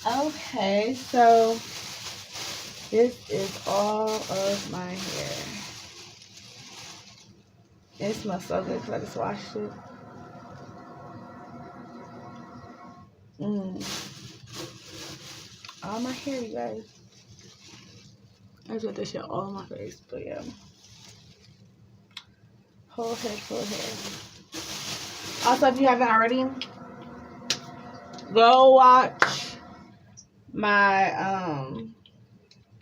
Okay, so this is all of my hair. It smells so good because I just washed it. All my hair, you guys. I just got this shit all on my face, but yeah. Whole head, full hair. Also, if you haven't already, go watch my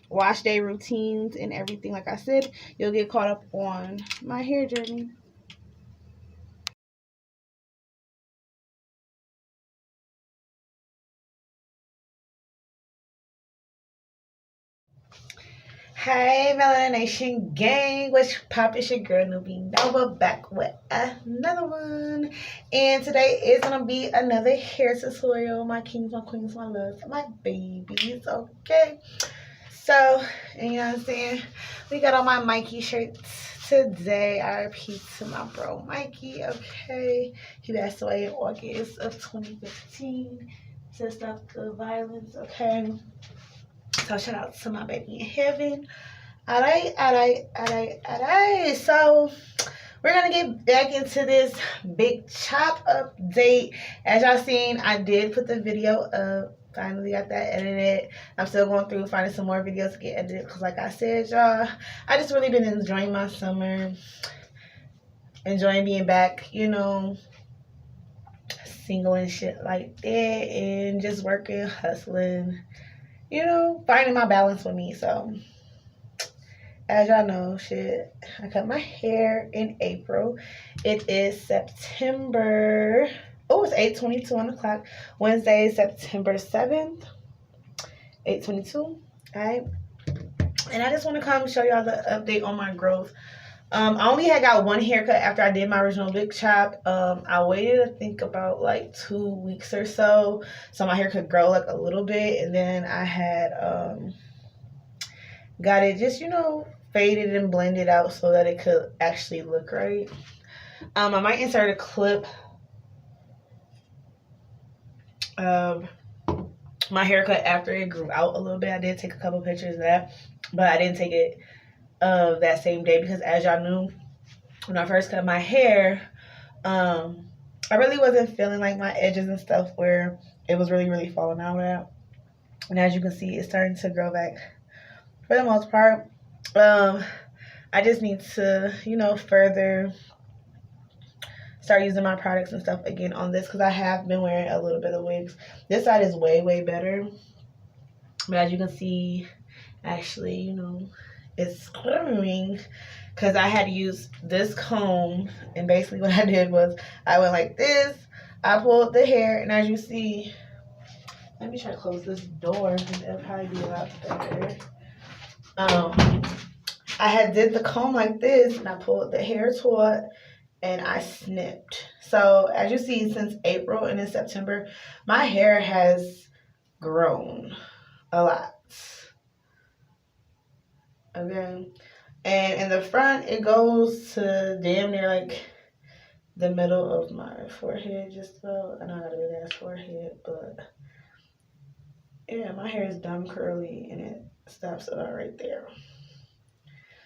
wash day routines and everything. Like I said, you'll get caught up on my hair journey. Hey, Melanation Gang, what's pop? It's your girl Nubi Nova back with another one. And today is gonna be another hair tutorial. My kings, my queens, my loves, my babies. Okay. So, you know what I'm saying? We got on my Mikey shirts today. RIP to my bro Mikey. Okay. He passed away in August of 2015 to stop the violence. Okay. So shout out to my baby in heaven. Alright. So we're gonna get back into this big chop update. As y'all seen, I did put the video up. Finally got that edited. I'm still going through finding some more videos to get edited because, like I said, y'all, I just really been enjoying my summer, enjoying being back, you know, single and shit like that, and just working, hustling, you know, finding my balance with me. So as y'all know, shit, I cut my hair in April. It is September. Oh, it's 8:22 on the clock. Wednesday, September 7th. 8:22. All right. And I just want to come show y'all the update on my growth. I only had got one haircut after I did my original big chop. I waited, I think, about like 2 weeks or so my hair could grow like a little bit, and then I had got it just, you know, faded and blended out so that it could actually look right. I might insert a clip of my haircut after it grew out a little bit. I did take a couple pictures of that, but I didn't take it that same day because, as y'all knew, when I first cut my hair, I really wasn't feeling like my edges and stuff where it was really falling out at. And as you can see, it's starting to grow back for the most part. I just need to, you know, further start using my products and stuff again on this because I have been wearing a little bit of wigs. This side is way better, but as you can see, actually, you know, it's screaming because I had to use this comb, and basically what I did was I went like this, I pulled the hair, and as you see, let me try to close this door because it'll probably be a lot better. I had did the comb like this, and I pulled the hair taut, and I snipped. So as you see, since April and in September, my hair has grown a lot. Okay. And in the front, it goes to damn near like the middle of my forehead, just about. I know I got a big ass forehead, but yeah, my hair is dumb curly and it stops about right there.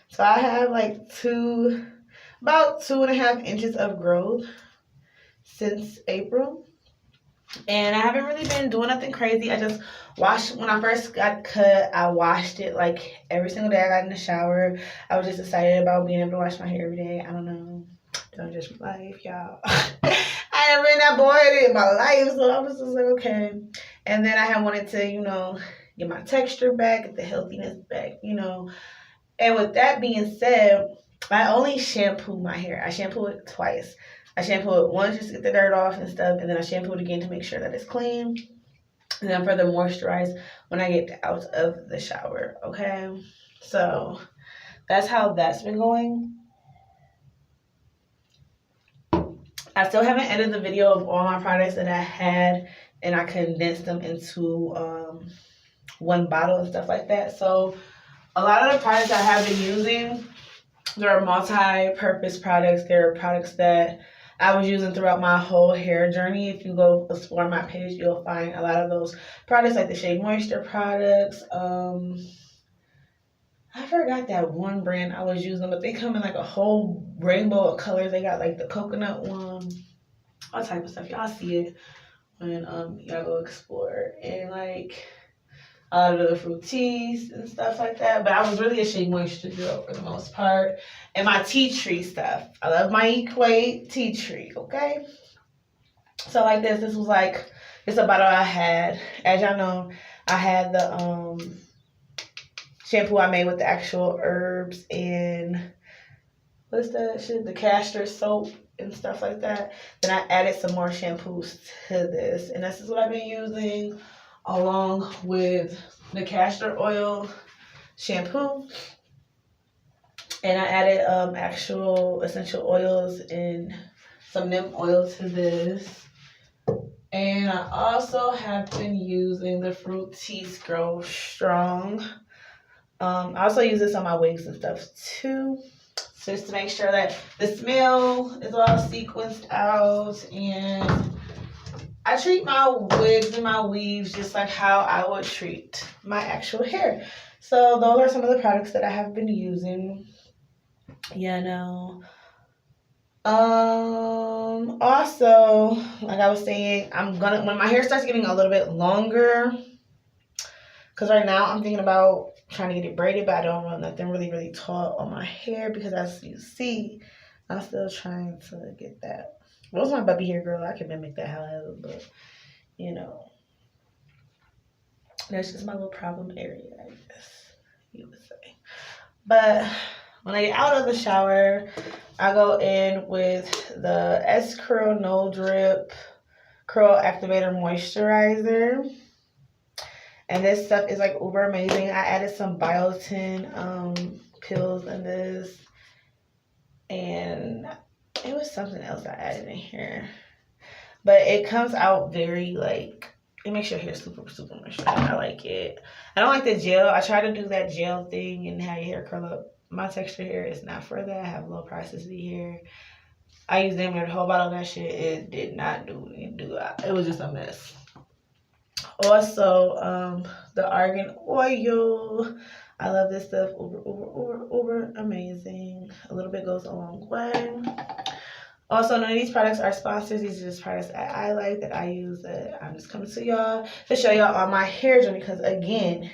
So I have like about 2.5 inches of growth since April. And I haven't really been doing nothing crazy. I just washed, when I first got cut, I washed it like every single day I got in the shower. I was just excited about being able to wash my hair every day. I don't know. Don't judge my life, y'all. I haven't been that bored in my life, so I was just like, okay. And then I had wanted to, you know, get my texture back, get the healthiness back, you know. And with that being said, I only shampoo my hair. I shampoo it twice. I shampoo it once just to get the dirt off and stuff, and then I shampoo it again to make sure that it's clean. And then further moisturize when I get out of the shower, okay? So that's how that's been going. I still haven't edited the video of all my products that I had, and I condensed them into one bottle and stuff like that. So a lot of the products I have been using, they're multi-purpose products. They're products that I was using throughout my whole hair journey. If you go explore my page, you'll find a lot of those products, like the Shea Moisture products. I forgot that one brand I was using, but they come in like a whole rainbow of colors. They got like the coconut one, all type of stuff. Y'all see it when y'all go explore. And like a lot of the fruities and stuff like that. But I was really a Shea Moisture girl for the most part. And my tea tree stuff. I love my Equate tea tree, okay? So like this was like, it's a bottle I had. As y'all know, I had the shampoo I made with the actual herbs and what's that shit? The castor soap and stuff like that. Then I added some more shampoos to this. And this is what I've been using along with the castor oil shampoo. And I added actual essential oils and some neem oil to this. And I also have been using the Fructis Grow Strong. I also use this on my wigs and stuff too, just to make sure that the smell is all sequenced out. And I treat my wigs and my weaves just like how I would treat my actual hair. So those are some of the products that I have been using. Yeah, no. Also, like I was saying, when my hair starts getting a little bit longer, because right now I'm thinking about trying to get it braided, but I don't want nothing really tall on my hair because as you see, I'm still trying to get that. What's my bubby hair, girl? I can mimic that however, but you know, that's just my little problem area, I guess you would say. But when I get out of the shower, I go in with the S Curl No Drip Curl Activator Moisturizer. And this stuff is like uber amazing. I added some biotin pills in this. And it was something else I added in here. But it comes out very like, it makes your hair super moisturized. I like it. I don't like the gel. I try to do that gel thing and have your hair curl up. My texture hair is not for that. I have low plasticity hair. I used damn near the whole bottle of that shit. It did not do it was just a mess. Also, the argan oil. I love this stuff. Uber amazing. A little bit goes a long way. Also, none of these products are sponsors. These are just products that I like, that I use, that I'm just coming to y'all to show y'all on my hair journey. Because again,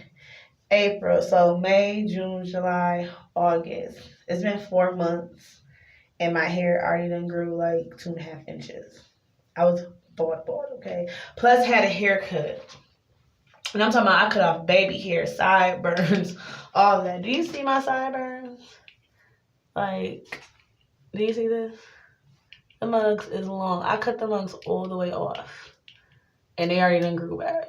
April, so May, June, July, August. It's been 4 months and my hair already done grew like 2.5 inches. I was bald, okay? Plus had a haircut. And I'm talking about I cut off baby hair, sideburns, all that. Do you see my sideburns? Like, do you see this? The mugs is long. I cut the mugs all the way off. And they already done grew back.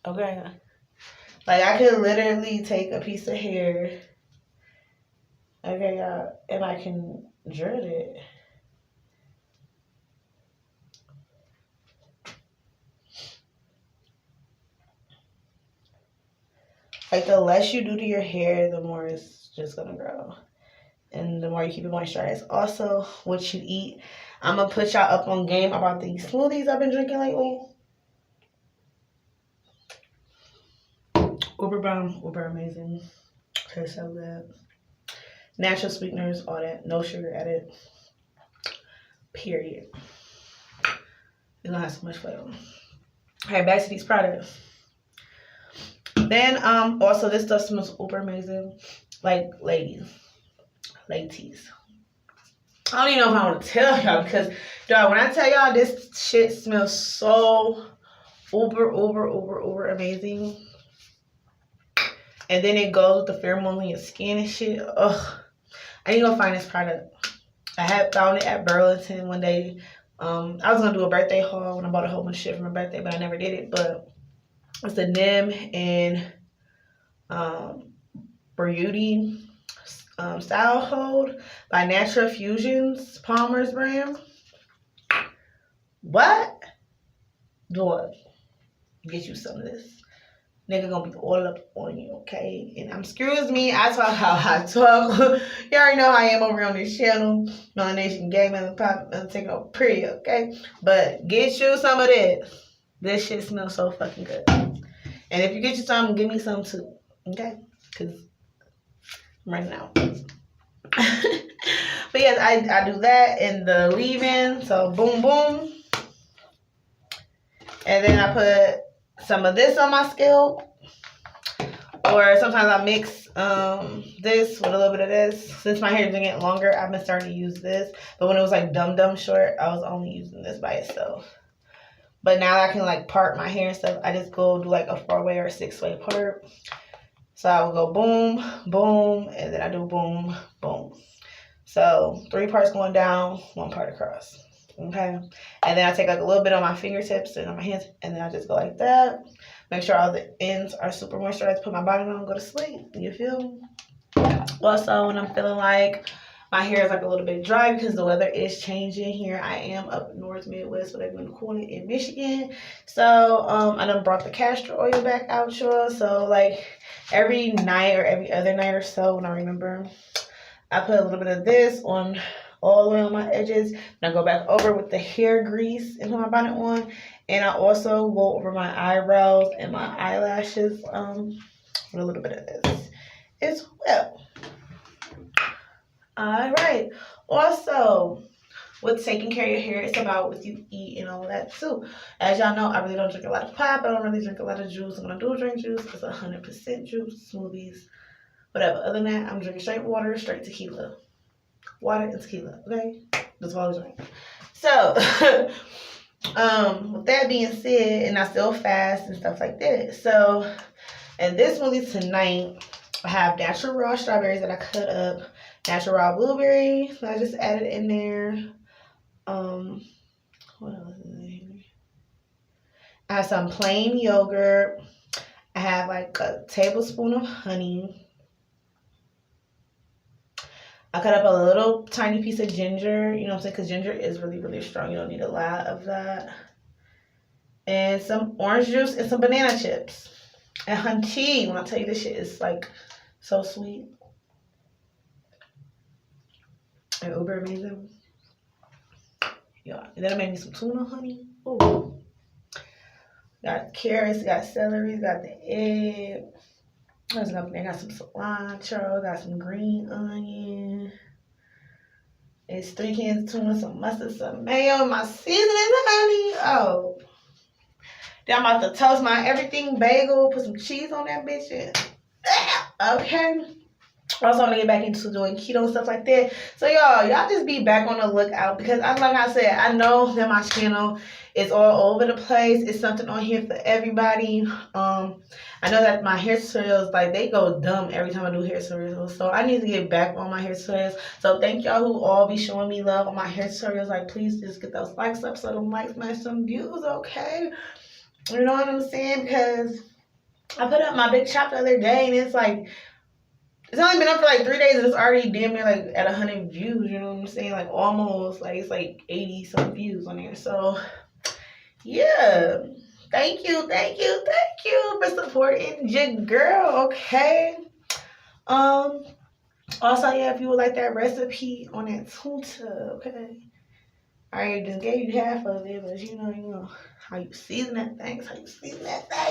Okay. Like, I could literally take a piece of hair, okay, y'all, and I can dread it. Like, the less you do to your hair, the more it's just gonna grow. And the more you keep it moisturized. Also, what you eat. I'm gonna put y'all up on game about these smoothies I've been drinking lately. Uber bomb, uber amazing. Tastes so good. Natural sweeteners, all that. No sugar added. Period. You're gonna have so much flavor. Alright, back to these products. Then also this stuff smells uber amazing. Like ladies. I don't even know if I want to tell y'all because y'all, when I tell y'all this shit smells so uber amazing. And then it goes with the pheromones on your skin and shit. Ugh. I need to go find this product. I had found it at Burlington one day. I was going to do a birthday haul when I bought a whole bunch of shit for my birthday, but I never did it. But it's the Nim and Beauty Style Hold by Natural Fusions Palmer's brand. What? Lord, get you some of this. nigga gonna be all up on you, okay? And excuse me, I talk how I talk. You already know how I am over on this channel, Melanation Gaming and Pop, and taking a period, okay? But get you some of this. This shit smells so fucking good. And if you get you some, give me some too, okay? Because I'm running out. But yes, I do that in the leave-in. So boom, boom. And then I put some of this on my scalp. Or sometimes I mix this with a little bit of this. Since my hair is getting longer, I've been starting to use this. But when it was like dumb short, I was only using this by itself. But now I can like part my hair and stuff, I just go do like a 4-way or 6-way part. So I will go boom, boom, and then I do boom, boom. So 3 parts going down, 1 part across. Okay. And then I take like a little bit on my fingertips and on my hands, and then I just go like that. Make sure all the ends are super moisturized. Put my bonnet on and go to sleep. You feel me? Also, when I'm feeling like my hair is like a little bit dry because the weather is changing here. I am up north, Midwest, whatever you want to call it, in Michigan. So I done brought the castor oil back out, y'all. So like every night or every other night or so, when I remember, I put a little bit of this on all the way on my edges. And I go back over with the hair grease and put my bonnet on. And I also go over my eyebrows and my eyelashes with a little bit of this as well. All right. Also, with taking care of your hair, it's about what you eat and all that too. As y'all know, I really don't drink a lot of pop. I don't really drink a lot of juice. When I do drink juice, it's 100% juice, smoothies, whatever. Other than that, I'm drinking straight water, straight tequila. Water and tequila, okay? That's all I drink. So, with that being said, and I still fast and stuff like that. So, and this smoothie tonight, I have natural raw strawberries that I cut up, natural raw blueberries that I just added in there. What else is in here? I have some plain yogurt. I have like a tablespoon of honey. I cut up a little tiny piece of ginger, you know what I'm saying? Because ginger is really, really strong. You don't need a lot of that. And some orange juice and some banana chips. And honey, when I tell you this shit is like so sweet. And uber amazing. Yeah. And then I made me some tuna honey. Ooh. Got carrots, got celery, got the egg. There's enough there. Got some cilantro, got some green onion. It's 3 cans of tuna, some mustard, some mayo, my seasoning, honey. Oh. Then I'm about to toast my everything bagel, put some cheese on that bitch. And, okay. Also, want to get back into doing keto and stuff like that. So, y'all just be back on the lookout because, like I said, I know that my channel is all over the place. It's something on here for everybody. I know that my hair tutorials, like, they go dumb every time I do hair tutorials. So, I need to get back on my hair tutorials. So, thank y'all who all be showing me love on my hair tutorials. Like, please just get those likes up so them likes match some views, okay? You know what I'm saying? Because I put up my big shop the other day and it's like, it's only been up for like 3 days and it's already damn near like at 100 views, you know what I'm saying? Like almost, like it's like 80 some views on there. So yeah, thank you for supporting your girl, okay? Also, yeah, if you would like that recipe on that tuna, okay? I already just gave you half of it, but you know how you season that thing,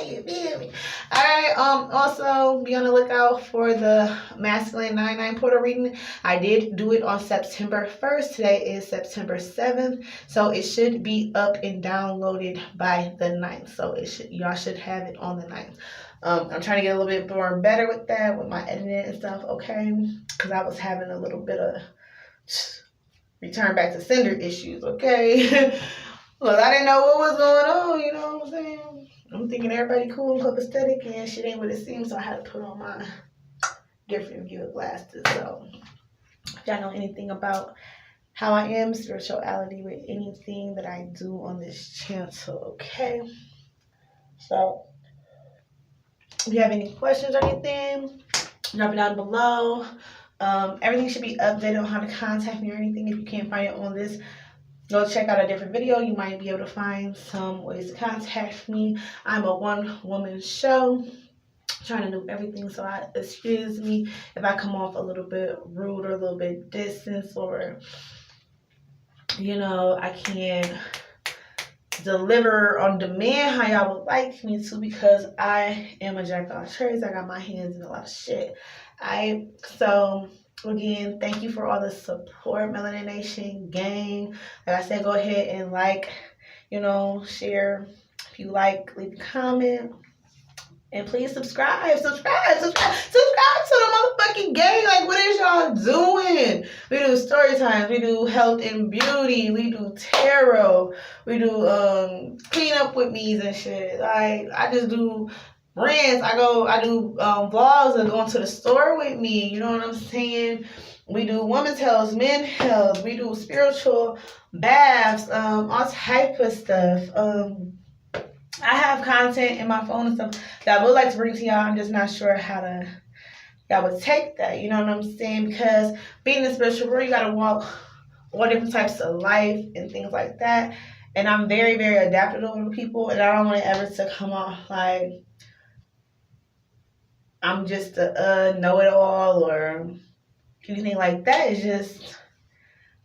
you feel me? Alright, also be on the lookout for the Masculine 99 portal reading. I did do it on September 1st. Today is September 7th. So it should be up and downloaded by the 9th. So y'all should have it on the 9th. I'm trying to get a little bit more better with that, with my editing and stuff, okay? Because I was having a little bit of return back to sender issues, okay? Well, I didn't know what was going on, you know what I'm saying? I'm thinking everybody cool and copacetic, and shit ain't what it seems, so I had to put on my different view of glasses. So, if y'all know anything about how I am, spirituality, with anything that I do on this channel, okay? So, if you have any questions or anything, drop it down below. Everything should be updated on how to contact me or anything. If you can't find it on this, go check out a different video. You might be able to find some ways to contact me. I'm a one-woman show. trying to do everything. So excuse me if I come off a little bit rude or a little bit distant, or I can't deliver on demand how y'all would like me to, because I am a jack of all trades. I got my hands in a lot of shit. So again, thank you for all the support, Melanin Nation gang. Like I said, go ahead and share. If you like, leave a comment. And please subscribe to the motherfucking gang. Like, what is y'all doing? We do story times. We do health and beauty. We do tarot. We do clean up with me's and shit. Like, I just do brands. I do vlogs of going to the store with me. You know what I'm saying? We do women's health, men's health. We do spiritual baths, all type of stuff. I have content in my phone and stuff that I would like to bring to y'all. I'm just not sure how y'all would take that. You know what I'm saying? Because being in the spiritual world, you got to walk all different types of life and things like that. And I'm very, very adaptable to people. And I don't want it ever to come off like I'm just a know-it-all or anything like that. It's just,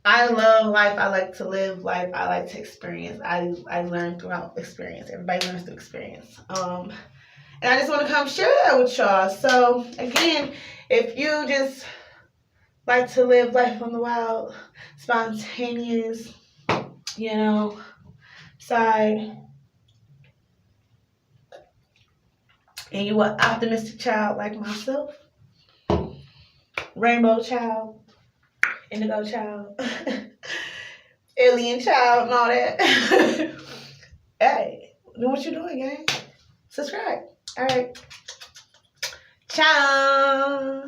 I love life. I like to live life. I like to experience. I learn throughout experience. Everybody learns through experience. And I just want to come share that with y'all. So again, if you just like to live life on the wild, spontaneous, side, and you an optimistic child like myself, rainbow child, indigo child, alien child, and all that. Hey, know what you're doing, gang. Subscribe. All right. Ciao.